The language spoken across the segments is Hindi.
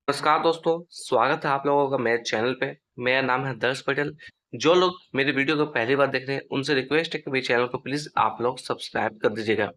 नमस्कार दोस्तों, स्वागत है आप लोगों का मेरे चैनल पे। मेरा नाम है दर्श पटेल। जो लोग मेरे वीडियो को पहली बार देख रहे हैं उनसे रिक्वेस्ट है कि मेरे चैनल को प्लीज आप लोग सब्सक्राइब कर दीजिएगा।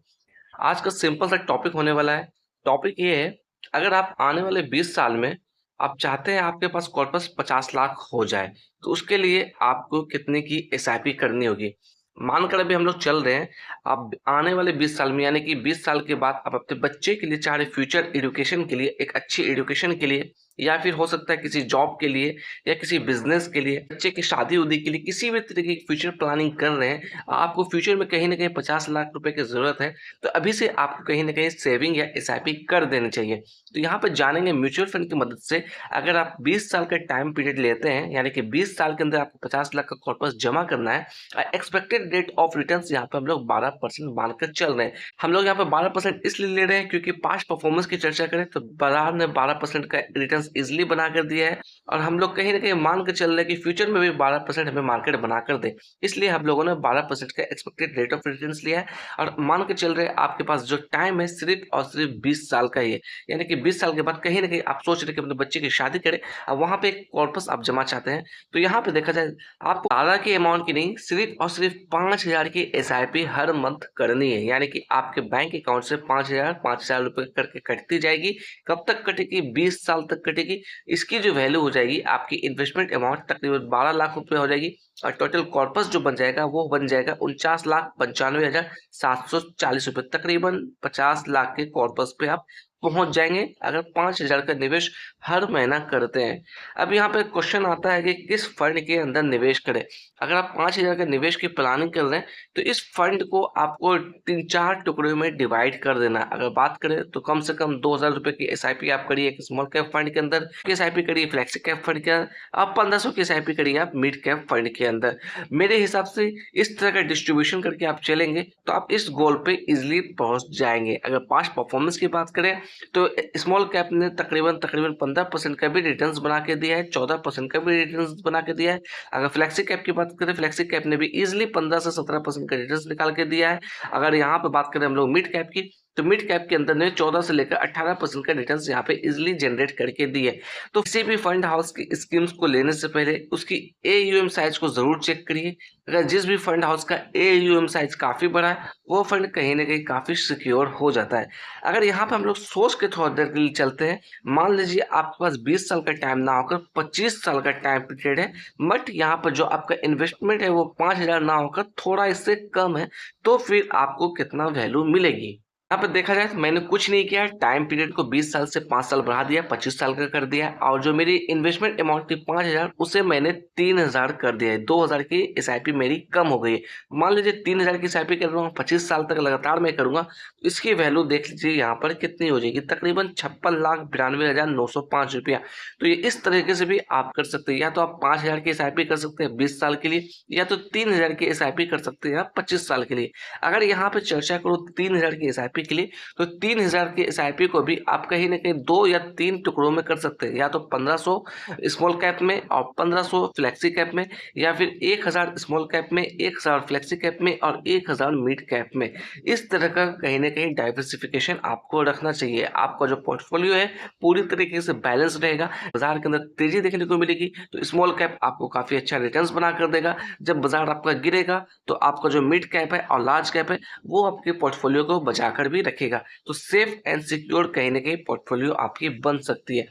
आज का सिंपल सा टॉपिक होने वाला है। टॉपिक ये है, अगर आप आने वाले 20 साल में आप चाहते हैं आपके पास कॉर्पस 50 लाख हो जाए, तो उसके लिए आपको कितने की एसआईपी करनी होगी। मानकर अभी हम लोग चल रहे हैं, आप आने वाले 20 साल में यानी कि 20 साल के बाद आप अपने बच्चे के लिए, चाह रहे फ्यूचर एजुकेशन के लिए, एक अच्छी एजुकेशन के लिए, या फिर हो सकता है किसी जॉब के लिए या किसी बिजनेस के लिए, बच्चे की शादी उदी के लिए, किसी भी तरीके की फ्यूचर प्लानिंग कर रहे हैं, आपको फ्यूचर में कहीं ना कहीं 50 लाख रुपए की जरूरत है, तो अभी से आपको कहीं ना कहीं सेविंग या एसआईपी कर देनी चाहिए। तो यहाँ पर जानेंगे म्यूचुअल फंड की मदद से, अगर आप 20 साल का टाइम पीरियड लेते हैं यानी कि 20 साल के अंदर आपको 50 लाख का कॉर्पस जमा करना है, एक्सपेक्टेड रेट ऑफ रिटर्न यहाँ पे हम लोग 12% मानकर चल रहे हैं। हम लोग यहाँ पे 12% इसलिए ले रहे हैं क्योंकि पास्ट परफॉर्मेंस की चर्चा करें तो बाजार ने 12% का रिटर्न इजिली बना कर दिया है, और हम लोग कहीं ना कहीं मान कर चल रहे हैं कि फ्यूचर में भी 12% हमें मार्केट बना कर दे। इसलिए हम लोगों ने 12% का एक्सपेक्टेड रेट ऑफ रिटर्न लिया है, और मान के चल रहे हैं आपके पास जो टाइम है सिर्फ और सिर्फ 20 साल का ही है। यानी कि 20 साल के बाद कहीं ना कहीं आप सोच रहे कि अपने बच्चे की शादी करें और वहां पे एक कॉर्पस आप जमा चाहते हैं, तो यहाँ पे देखा जाए आपको ज्यादा की अमाउंट की नहीं, सिर्फ और सिर्फ 5,000 की एसआईपी हर मंथ करनी है। यानी कि आपके बैंक अकाउंट से 5,000 रुपए करके कटती जाएगी। कब तक कटेगी? 20 साल तक कटेगी। इसकी जो वैल्यू हो जाएगी, आपकी इन्वेस्टमेंट अमाउंट तकरीबन 12 लाख रुपए हो जाएगी, और टोटल कॉर्पस जो बन जाएगा वो बन जाएगा 49,95,740 रुपए। तकरीबन 50 लाख के कॉर्पस पे आप पहुंच जाएंगे अगर 5,000 का निवेश हर महीना करते हैं। अब यहाँ पे क्वेश्चन आता है कि किस फंड के अंदर निवेश करें। अगर आप 5,000 के निवेश की प्लानिंग कर रहे हैं तो इस फंड को आपको 3-4 टुकड़ों में डिवाइड कर देना। अगर बात करें तो कम से कम 2,000 रुपए की एसआईपी आप करिए एक स्मॉल कैप फंड के अंदर, एसआईपी करिए फ्लेक्सी कैप फंड के अंदर, आप 1,500 की एसआईपी करिए आप मिड कैप फंड के अंदर। मेरे हिसाब से इस तरह का डिस्ट्रीब्यूशन करके आप चलेंगे तो आप इस गोल पे इजिली पहुंच जाएंगे। अगर पास्ट परफॉर्मेंस की बात करें तो स्मॉल कैप ने तकरीबन तकरीबन 15% का भी रिटर्न्स बना के दिया है, 14% का भी रिटर्न्स बना के दिया है। अगर फ्लेक्सी कैप की बात करें, फ्लेक्सी कैप ने भी इजिली 15 से 17% का रिटर्न्स निकाल के दिया है। अगर यहाँ पे बात करें हम लोग मिड कैप की, तो मिड कैप के अंदर ने 14 से लेकर 18% का रिटर्न्स यहाँ पे इजिली जनरेट करके दिए। तो किसी भी फंड हाउस की स्कीम्स को लेने से पहले उसकी एयूएम साइज को जरूर चेक करिए। अगर जिस भी फंड हाउस का एयूएम साइज काफी बड़ा है, वो फंड कहीं ना कहीं काफी सिक्योर हो जाता है। अगर यहाँ पे हम लोग सोच के थोड़ा देर के लिए चलते हैं, मान लीजिए आपके पास 20 साल का टाइम ना होकर 25 साल का टाइम पीरियड है, बट यहाँ पर जो आपका इन्वेस्टमेंट है वो 5,000 ना होकर थोड़ा इससे कम है, तो फिर आपको कितना वैल्यू मिलेगी। यहाँ पे देखा जाए तो मैंने कुछ नहीं किया, टाइम पीरियड को 20 साल से 5 साल बढ़ा दिया, 25 साल का कर दिया, और जो मेरी इन्वेस्टमेंट अमाउंट थी 5,000 उसे मैंने 3,000 कर दिया है। 2,000 की एसआईपी मेरी कम हो गई है। मान लीजिए 3,000 की एसआईपी कर रहा हूँ, 25 साल तक लगातार मैं करूंगा, तो इसकी वैल्यू देख लीजिए यहाँ पर कितनी हो जाएगी, तकरीबन 56,92,905 रुपया। तो ये इस तरीके से भी आप कर सकते हैं, या तो आप 5,000 की एसआईपी कर सकते हैं 20 साल के लिए, या तो 3,000 की एसआईपी कर सकते हैं आप 25 साल के लिए। अगर यहाँ पे चर्चा करो 3,000 की एसआईपी के लिए, तो 3,000 की एसआईपी को भी आप कहीं ना कहीं 2 या 3 टुकड़ों में कर सकते हैं, या तो 1,500 स्मॉल कैप में और 1,500 फ्लेक्सी कैप में, या फिर 1,000 स्मॉल कैप में, 1,000 फ्लेक्सी कैप में और 1,000 मिड कैप में। इस तरह का कहीं ना कहीं डाइवर्सिफिकेशन आपको रखना चाहिए। आपका जो पोर्टफोलियो है पूरी तरीके से बैलेंस रहेगा। बाजार के अंदर तेजी देखने को मिलेगी तो स्मॉल कैप आपको काफी अच्छा रिटर्न्स बना कर देगा। जब बाजार आपका गिरेगा तो आपका जो मिड कैप है और लार्ज कैप है वो आपके पोर्टफोलियो को बचाकर भी रखेगा। तो सेफ एंड सिक्योर कहीं ना कहीं पोर्टफोलियो आपकी बन सकती है।